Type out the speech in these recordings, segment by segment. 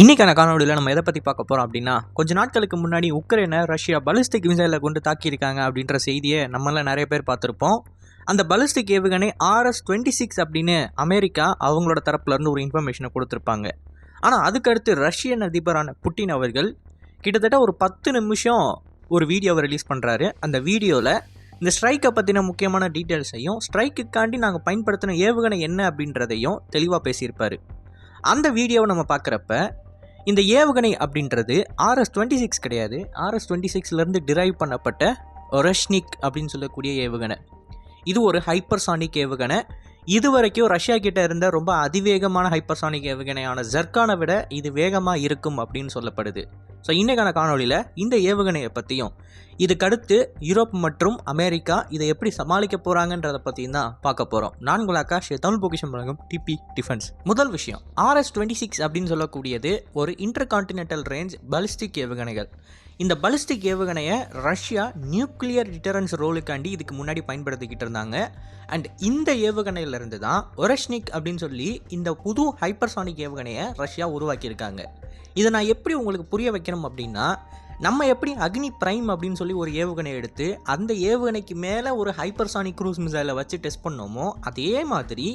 இன்னைக்கான காணொலியில் நம்ம எதை பற்றி பார்க்க போகிறோம் அப்படின்னா, கொஞ்ச நாட்களுக்கு முன்னாடி உக்ரைனை ரஷ்யா பலிஸ்டிக் மிசைலை கொண்டு தாக்கியிருக்காங்க அப்படின்ற செய்தியை நம்மள நிறைய பேர் பார்த்துருப்போம். அந்த பலிஸ்டிக் ஏவுகணை RS-26 அப்படின்னு அமெரிக்கா அவங்களோட தரப்புலேருந்து ஒரு இன்ஃபர்மேஷனை கொடுத்துருப்பாங்க. ஆனால் அதுக்கடுத்து ரஷ்யன் அதிபரான புட்டின் அவர்கள் கிட்டத்தட்ட ஒரு 10 நிமிஷம் ஒரு வீடியோவை ரிலீஸ் பண்ணுறாரு. அந்த வீடியோவில் இந்த ஸ்ட்ரைக்கை பற்றின முக்கியமான டீட்டெயில்ஸையும் ஸ்ட்ரைக்குக்காண்டி நாங்கள் பயன்படுத்தின ஏவுகணை என்ன அப்படின்றதையும் தெளிவாக பேசியிருப்பார். அந்த வீடியோவை நம்ம பார்க்குறப்ப இந்த ஏவுகணை அப்படின்றது RS-26 கிடையாது. RS-26லேருந்து டிரைவ் பண்ணப்பட்ட ஒரெஷ்னிக் அப்படின்னு சொல்லக்கூடிய ஏவுகணை. இது ஒரு ஹைப்பர்சானிக் ஏவுகணை. இது வரைக்கும் ரஷ்யா கிட்ட இருந்த ரொம்ப அதிவேகமான ஹைப்பர்சானிக் ஏவுகணையான ஜர்கானை விட இது வேகமாக இருக்கும் அப்படின்னு சொல்லப்படுது. ஸோ இன்றைக்கான காணொலியில் இந்த ஏவுகணையை பற்றியும் இதுக்கடுத்து யூரோப் மற்றும் அமெரிக்கா இதை எப்படி சமாளிக்க போகிறாங்கன்றதை பற்றியும் தான் பார்க்க போகிறோம். நான் உங்கள் ஆகாஷ், தமிழ் பொக்கிஷம் வழங்கும் டிபி டிஃபென்ஸ். முதல் விஷயம், RS-26 அப்படின்னு சொல்லக்கூடியது ஒரு இன்டர்கான்டினென்டல் ரேஞ்ச் பலிஸ்டிக் ஏவுகணைகள். இந்த பலிஸ்டிக் ஏவுகணையை ரஷ்யா நியூக்ளியர் டிட்டரன்ஸ் ரோலுக்காண்டி இதுக்கு முன்னாடி பயன்படுத்திக்கிட்டு இருந்தாங்க. அண்ட் இந்த ஏவுகணையிலிருந்து தான் ஒரெஷ்னிக் அப்படின்னு சொல்லி இந்த புது ஹைப்பர்சானிக் ஏவுகணையை ரஷ்யா உருவாக்கியிருக்காங்க. இதை நான் எப்படி உங்களுக்கு புரிய வைக்கணும் அப்படின்னா, நம்ம எப்படி அக்னி பிரைம் அப்படின்னு சொல்லி ஒரு ஏவுகணை எடுத்து அந்த ஏவுகணைக்கு மேலே ஒரு ஹைப்பர்சானிக் க்ரூஸ் மிசைலை வச்சு டெஸ்ட் பண்ணோமோ, அதே மாதிரி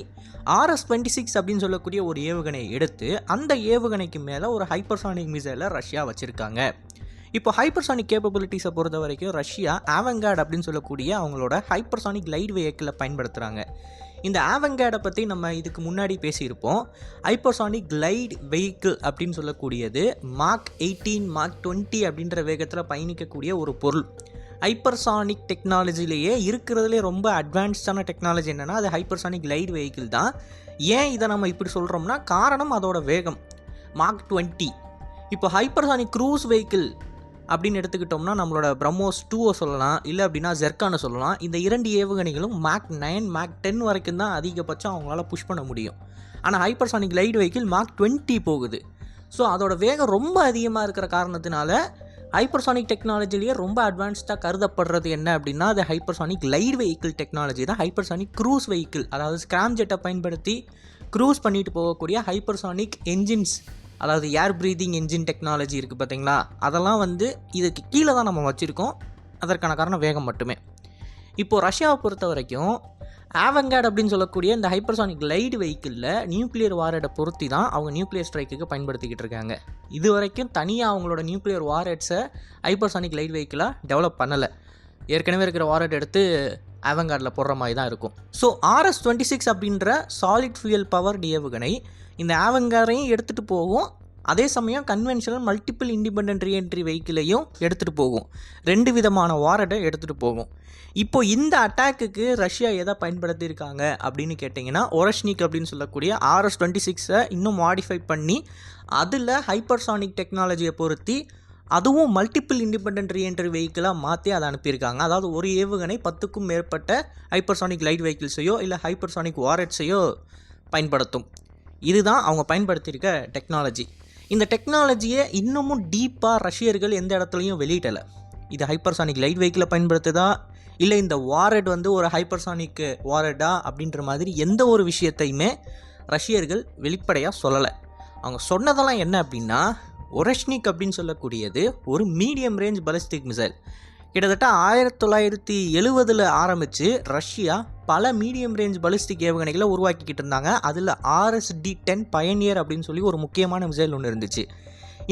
RS-26 அப்படின்னு சொல்லக்கூடிய ஒரு ஏவுகணையை எடுத்து அந்த ஏவுகணைக்கு மேலே ஒரு ஹைப்பர்சானிக் மிசைலை ரஷ்யா வச்சுருக்காங்க. இப்போ ஹைப்பர்சானிக் கேப்பபிலிட்டிஸை பொறுத்த வரைக்கும் ரஷ்யா ஆவங்கார்ட் அப்படின்னு சொல்லக்கூடிய அவங்களோட ஹைப்பர்சானிக் லைட் வெஹிக்கிளை பயன்படுத்துகிறாங்க. இந்த ஆவங்கார்டை பற்றி நம்ம இதுக்கு முன்னாடி பேசியிருப்போம். ஹைப்பர்சானிக் கிளைட் வெஹிக்கிள் அப்படின்னு சொல்லக்கூடியது மாக் 18 மாக் 20 அப்படின்ற வேகத்தில் பயணிக்கக்கூடிய ஒரு பொருள். ஹைப்பர்சானிக் டெக்னாலஜிலேயே இருக்கிறதுலே ரொம்ப அட்வான்ஸ்டான டெக்னாலஜி என்னென்னா அது ஹைப்பர்சானிக் கிளைட் வெஹிக்கிள் தான். ஏன் இதை நம்ம இப்படி சொல்கிறோம்னா, காரணம் அதோட வேகம் மாக் 20. இப்போ ஹைப்பர்சானிக் க்ரூஸ் வெஹிக்கிள் அப்படின்னு எடுத்துக்கிட்டோம்னா நம்மளோட பிரம்மோஸ் 2 சொல்லலாம், இல்லை அப்படின்னா ஜெர்கானை சொல்லலாம். இந்த 2 ஏவுகணைகளும் மாக் 9 மாக் 10 வரைக்கும் தான் அதிகபட்சம் அவங்களால புஷ் பண்ண முடியும். ஆனால் ஹைப்பர்சானிக் கிளைட் வெஹிக்கிள் மாக் 20 போகுது. ஸோ அதோட வேகம் ரொம்ப அதிகமாக இருக்கிற காரணத்தினால ஹைப்பர்சானிக் டெக்னாலஜிலேயே ரொம்ப அட்வான்ஸ்டாக கருதப்படுறது என்ன அப்படின்னா அது ஹைப்பர்சானிக் கிளைட் வெஹிக்கிள் டெக்னாலஜி தான். ஹைப்பர்சானிக் க்ரூஸ் வெஹிக்கிள், அதாவது ஸ்கிராம் ஜெட்டை பயன்படுத்தி க்ரூஸ் பண்ணிட்டு போகக்கூடிய ஹைப்பர்சானிக் என்ஜின்ஸ், அதாவது ஏர் ப்ரீதிங் என்ஜின் டெக்னாலஜி இருக்குது பார்த்தீங்களா, அதெல்லாம் இதுக்கு கீழே தான் நம்ம வச்சுருக்கோம். அதற்கான காரணம் வேகம் மட்டுமே. இப்போது ரஷ்யாவை பொறுத்த வரைக்கும் ஆவங்கார்ட் அப்படின்னு சொல்லக்கூடிய இந்த ஹைப்பர்சானிக் கிளைட் வெஹிக்கிளில் நியூக்ளியர் வார்ஹெட்டை பொருத்தி தான் அவங்க நியூக்ளியர் ஸ்ட்ரைக்குக்கு பயன்படுத்திக்கிட்டு இருக்காங்க. இது வரைக்கும் தனியாக அவங்களோட நியூக்ளியர் வார்ஹெட்ஸை ஹைப்பர்சானிக் கிளைட் வெஹிக்கிளாக டெவலப் பண்ணலை. ஏற்கனவே இருக்கிற வார்ஹெட் எடுத்து ஆவங்கார்டில் போடுற மாதிரி தான் இருக்கும். ஸோ RS-26 அப்படின்ற சாலிட் ஃபியூயல் பவர்டு ஏவுகணை இந்த ஆவங்காரையும் எடுத்துகிட்டு போகும். அதே சமயம் கன்வென்ஷனல் மல்டிபிள் இண்டிபெண்டன்ட் ரீஎன்ட்ரி வெஹிக்கிளையும் எடுத்துகிட்டு போகும். 2 விதமான வார்ஹெட்டை எடுத்துகிட்டு போகும். இப்போ இந்த அட்டாக்குக்கு ரஷ்யா எதை பயன்படுத்தியிருக்காங்க அப்படின்னு கேட்டிங்கன்னா, ஒரெஷ்னிக் அப்படின்னு சொல்லக்கூடிய RS-26 இன்னும் மாடிஃபை பண்ணி அதில் ஹைப்பர்சானிக் டெக்னாலஜியை பொருத்தி அதுவும் மல்டிபிள் இண்டிபெண்டன்ட் ரீஎன்ட்ரி வெஹிக்கிளாக மாற்றி அதை அனுப்பியிருக்காங்க. அதாவது ஒரு ஏவுகணை 10க்கும் மேற்பட்ட ஹைப்பர்சானிக் லைட் வெஹிக்கிள்ஸையோ இல்லை ஹைப்பர்சானிக் வார்ஹெட்ஸையோ பயன்படுத்தும். இதுதான் அவங்க பயன்படுத்தியிருக்க டெக்னாலஜி. இந்த டெக்னாலஜியை இன்னமும் டீப்பாக ரஷ்யர்கள் எந்த இடத்துலையும் வெளியிடலை. இது ஹைப்பர்சானிக் லைட் வெஹிக்கிளை பயன்படுத்துதா இல்லை இந்த வார்ஹெட் ஒரு ஹைப்பர்சானிக் வார்ஹெட்டா அப்படின்ற மாதிரி எந்த ஒரு விஷயத்தையுமே ரஷ்யர்கள் வெளிப்படையாக சொல்லலை. அவங்க சொன்னதெல்லாம் என்ன அப்படின்னா, ஒரெஷ்னிக் அப்படின்னு சொல்லக்கூடியது ஒரு மீடியம் ரேஞ்ச் பலிஸ்டிக் மிசைல். கிட்டத்தட்ட 1970 ஆரம்பித்து ரஷ்யா பல மீடியம் ரேஞ்ச் பலிஸ்டிக் ஏவுகணைகளை உருவாக்கிக்கிட்டு இருந்தாங்க. அதில் RSD-10 பயனியர் அப்படின்னு சொல்லி ஒரு முக்கியமான மிசைல் ஒன்று இருந்துச்சு.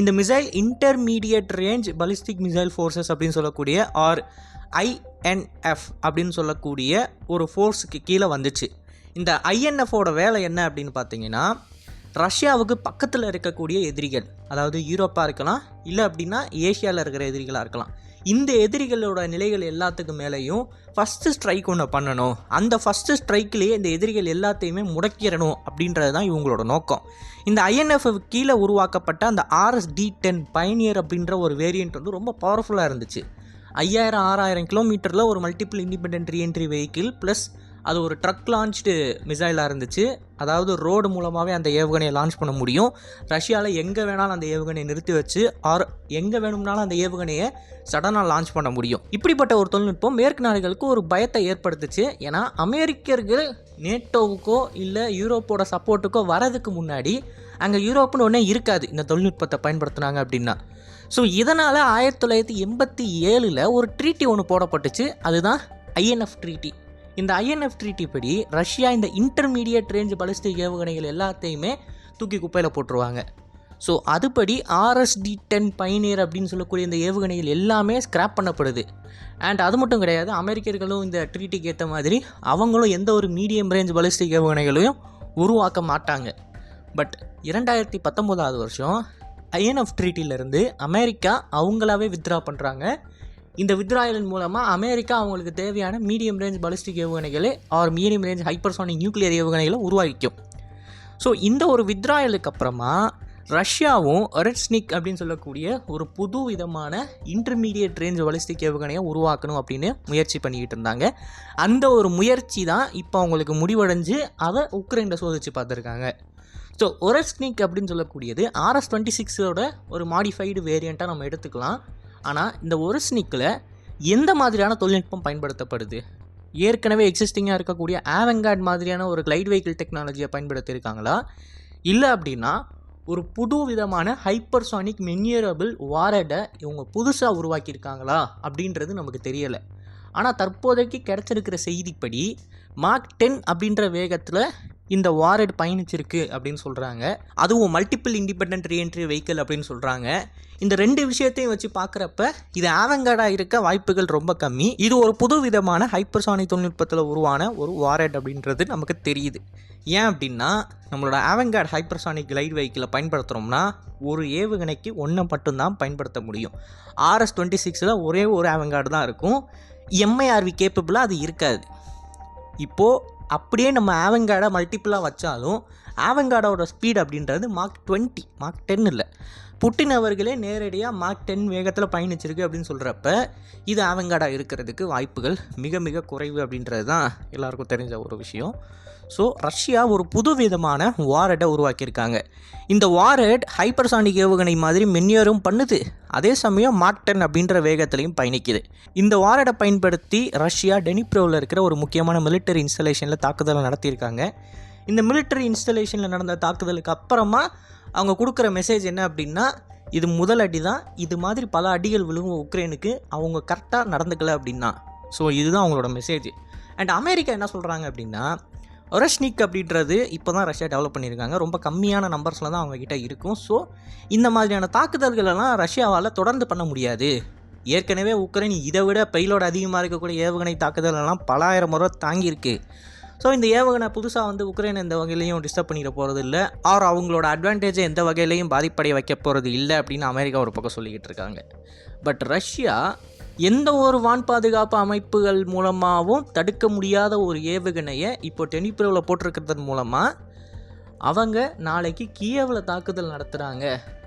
இந்த missile intermediate range ballistic missile forces அப்படின்னு சொல்லக்கூடிய INF அப்படின்னு சொல்லக்கூடிய ஒரு ஃபோர்ஸுக்கு கீழே வந்துச்சு. இந்த INFோட வேலை என்ன அப்படின்னு பார்த்தீங்கன்னா, ரஷ்யாவுக்கு பக்கத்தில் இருக்கக்கூடிய எதிரிகள், அதாவது யூரோப்பாக இருக்கலாம் இல்லை அப்படின்னா ஏஷியாவில் இருக்கிற எதிரிகளாக இருக்கலாம், இந்த எதிரிகளோட நிலைகள் எல்லாத்துக்கு மேலேயும் ஃபஸ்ட்டு ஸ்ட்ரைக் ஒன்று பண்ணணும். அந்த ஃபஸ்ட்டு ஸ்ட்ரைக்லேயே இந்த எதிரிகள் எல்லாத்தையுமே முடக்கிடணும் அப்படின்றது தான் இவங்களோட நோக்கம். இந்த INF கீழே உருவாக்கப்பட்ட அந்த RSD-10 பயனியர் அப்படின்ற ஒரு வேரியண்ட் ரொம்ப பவர்ஃபுல்லாக இருந்துச்சு. 5000-6000 கிலோமீட்டரில் ஒரு multiple independent reentry vehicle plus அது ஒரு ட்ரக் லான்ச்டு மிசைலாக இருந்துச்சு. அதாவது ரோடு மூலமாகவே அந்த ஏவுகணையை லான்ச் பண்ண முடியும். ரஷ்யாவில் எங்கே வேணாலும் அந்த ஏவுகணையை நிறுத்தி வச்சு எங்கே வேணும்னாலும் அந்த ஏவுகணையை சடனாக லான்ச் பண்ண முடியும். இப்படிப்பட்ட ஒரு தொழில்நுட்பம் மேற்கு நாடுகளுக்கு ஒரு பயத்தை ஏற்படுத்துச்சு. ஏன்னா அமெரிக்கர்கள் நேட்டோவுக்கோ இல்லை யூரோப்போட சப்போர்ட்டுக்கோ வரதுக்கு முன்னாடி அங்கே யூரோப்புன்னு ஒன்றே இருக்காது இந்த தொழில்நுட்பத்தை பயன்படுத்தினாங்க அப்படின்னா. ஸோ இதனால் 1987 ஒரு ட்ரீட்டி ஒன்று போடப்பட்டுச்சு, அதுதான் ஐஎன்எஃப் ட்ரீட்டி. இந்த ஐஎன்எஃப் ட்ரீட்டி படி ரஷ்யா இந்த இன்டர்மீடியட் ரேஞ்ச் பாலிஸ்டிக் ஏவுகணைகள் எல்லாத்தையுமே தூக்கி குப்பையில் போட்டுருவாங்க. ஸோ அதுபடி RSD-10 பைனியர் அப்படின்னு சொல்லக்கூடிய இந்த ஏவுகணைகள் எல்லாமே ஸ்கிராப் பண்ணப்படுது. அண்ட் அது மட்டும் கிடையாது, அமெரிக்கர்களும் இந்த ட்ரீட்டிக்கு ஏற்ற மாதிரி அவங்களும் எந்த ஒரு மீடியம் ரேஞ்ச் பாலிஸ்டிக் ஏவுகணைகளையும் உருவாக்க மாட்டாங்க. பட் 2019 வருஷம் ஐஎன்எஃப் ட்ரீட்டிலிருந்து அமெரிக்கா அவங்களாவே வித்ட்ரா பண்ணுறாங்க. இந்த வித்ட்ராயலின் மூலமாக அமெரிக்கா அவங்களுக்கு தேவையான மீடியம் ரேஞ்ச் பாலிஸ்டிக் ஏவுகணைகளை மீடியம் ரேஞ்ச் ஹைப்பர்சானிக் நியூக்ளியர் ஏவுகணைகளை உருவாக்கிக்கும். ஸோ இந்த ஒரு வித்ட்ராயலுக்கு அப்புறமா ரஷ்யாவும் ஒரெட்ஸ்னிக் அப்படின்னு சொல்லக்கூடிய ஒரு புது விதமான இன்டர்மீடியட் ரேஞ்ச் பாலிஸ்டிக் ஏவுகணையை உருவாக்கணும் அப்படின்னு முயற்சி பண்ணிக்கிட்டு இருந்தாங்க. அந்த ஒரு முயற்சி தான் இப்போ அவங்களுக்கு முடிவடைஞ்சு அதை உக்ரைனில் சோதித்து பார்த்துருக்காங்க. ஸோ ஒரெட்ஸ்னிக் அப்படின்னு சொல்லக்கூடியது RS-26 ஒரு மாடிஃபைடு வேரியண்ட்டாக நம்ம எடுத்துக்கலாம். ஆனால் இந்த ஒரெட்ஸ்னிக்கில் எந்த மாதிரியான தொழில்நுட்பம் பயன்படுத்தப்படுது? ஏற்கனவே எக்ஸிஸ்டிங்காக இருக்கக்கூடிய ஆவங்கார்ட் மாதிரியான ஒரு கிளைட் வெஹிக்கிள் டெக்னாலஜியை பயன்படுத்தியிருக்காங்களா, இல்லை அப்படின்னா ஒரு புது விதமான ஹைப்பர்சானிக் மென்யூரபிள் வாரடை இவங்க புதுசாக உருவாக்கியிருக்காங்களா அப்படின்றது நமக்கு தெரியலை. ஆனால் தற்போதைக்கு கிடச்சிருக்கிற செய்திப்படி மார்க் 10 அப்படின்ற வேகத்தில் இந்த வாரட் பயணிச்சிருக்கு அப்படின்னு சொல்கிறாங்க. அதுவும் மல்டிபிள் இண்டிபெண்டன்ட் ரீஎன்ட்ரி வெஹிக்கிள் அப்படின்னு சொல்கிறாங்க. இந்த ரெண்டு விஷயத்தையும் வச்சு பார்க்குறப்ப இது ஆவங்கார்டாக இருக்க வாய்ப்புகள் ரொம்ப கம்மி. இது ஒரு புது விதமான ஹைப்பர்சானிக் தொழில்நுட்பத்தில் உருவான ஒரு வாரட் அப்படின்றது நமக்கு தெரியுது. ஏன் அப்படின்னா நம்மளோட ஆவங்கார்ட் ஹைப்பர்சானிக் கிளைட் வெஹிக்கிளை பயன்படுத்துகிறோம்னா ஒரு ஏவுகணைக்கு ஒன்றை மட்டும்தான் பயன்படுத்த முடியும். RS-26 ஒரே ஒரு ஆவங்கார்டு தான் இருக்கும். MIRV கேப்பபிளாக அது இருக்காது. இப்போது அப்படியே நம்ம ஆவங்கார்டை மல்டிப்புளாக வச்சாலும் ஆவங்கார்டோட ஸ்பீட் அப்படின்றது மார்க் 20, மார்க் 10 இல்லை. புட்டின் அவர்களே நேரடியாக மார்க் 10 வேகத்தில் பயணிச்சிருக்கு அப்படின்னு சொல்கிறப்ப இது ஆவங்கார்டாக இருக்கிறதுக்கு வாய்ப்புகள் மிக மிக குறைவு அப்படின்றது தான் எல்லாருக்கும் தெரிஞ்ச ஒரு விஷயம். ஸோ ரஷ்யா ஒரு புது விதமான வாரட்டை உருவாக்கியிருக்காங்க. இந்த வாரட் ஹைப்பர்சானிக் ஏவுகணை மாதிரி மென்யூரும் பண்ணுது, அதே சமயம் மார்க் 10 அப்படின்ற வேகத்திலையும் பயணிக்குது. இந்த வாரட்டை பயன்படுத்தி ரஷ்யா டெனிப்ரோவில் இருக்கிற ஒரு முக்கியமான மிலிட்டரி இன்ஸ்டலேஷனில் தாக்குதலை நடத்தியிருக்காங்க. இந்த மிலிட்டரி இன்ஸ்டலேஷனில் நடந்த தாக்குதலுக்கு அப்புறமா அவங்க கொடுக்குற மெசேஜ் என்ன அப்படின்னா, இது முதல் அடி தான், இது மாதிரி பல அடிகள் விழுவும் உக்ரைனுக்கு அவங்க கரெக்டாக நடந்துக்கல அப்படின்னா. ஸோ இதுதான் அவங்களோட மெசேஜ். அண்ட் அமெரிக்கா என்ன சொல்கிறாங்க அப்படின்னா, ஒரெட்ஸ்னிக் அப்படின்றது இப்போ தான் ரஷ்யா டெவலப் பண்ணியிருக்காங்க, ரொம்ப கம்மியான நம்பர்ஸில் தான் அவங்கக்கிட்ட இருக்கும். ஸோ இந்த மாதிரியான தாக்குதல்களெல்லாம் ரஷ்யாவால் தொடர்ந்து பண்ண முடியாது. ஏற்கனவே உக்ரைன் இதை விட பெய்லோடு அதிகமாக இருக்கக்கூடிய ஏவுகணை தாக்குதலெல்லாம் பல ஆயிரம் முறை தாங்கியிருக்கு. ஸோ இந்த ஏவுகணை புதுசாக உக்ரைன் எந்த வகையிலையும் டிஸ்டர்ப் பண்ணிட போகிறது இல்லை, ஆர் அவங்களோட அட்வான்டேஜை எந்த வகையிலையும் பாதிப்படைய வைக்க போகிறது இல்லை அப்படின்னு அமெரிக்கா ஒரு பக்கம் சொல்லிக்கிட்டு இருக்காங்க. பட் ரஷ்யா எந்த ஒரு வான் பாதுகாப்பு அமைப்புகள் மூலமாகவும் தடுக்க முடியாத ஒரு ஏவுகணையை இப்போ டெனிப்ரோவில் போட்டிருக்கிறது மூலமாக அவங்க நாளைக்கு கியேவில் தாக்குதல் நடத்துகிறாங்க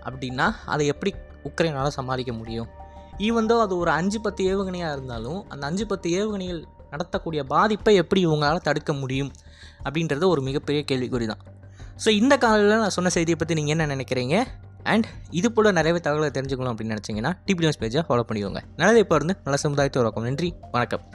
அப்படின்னா அதை எப்படி உக்ரைனால் சமாளிக்க முடியும்? ஈவந்தோ அது ஒரு 5-10 ஏவுகணையாக இருந்தாலும் அந்த 5-10 ஏவுகணைகள் நடத்தக்கூடிய பாதிப்பை எப்படி இவங்களால் தடுக்க முடியும் அப்படின்றது ஒரு மிகப்பெரிய கேள்விக்குறி தான். ஸோ இந்த காலையில் நான் சொன்ன செய்தியை பற்றி நீங்கள் என்ன நினைக்கிறீங்க? அண்ட் இது போல் நிறையவே தகவலை தெரிஞ்சுக்கணும் அப்படின்னு நினச்சிங்கன்னா டிபி நியூஸ் பேஜை ஃபாலோ பண்ணிக்கோங்க. நல்லதை இப்போ இருந்து நல்ல சமுதாயத்தை உருவாக்கும். நன்றி, வணக்கம்.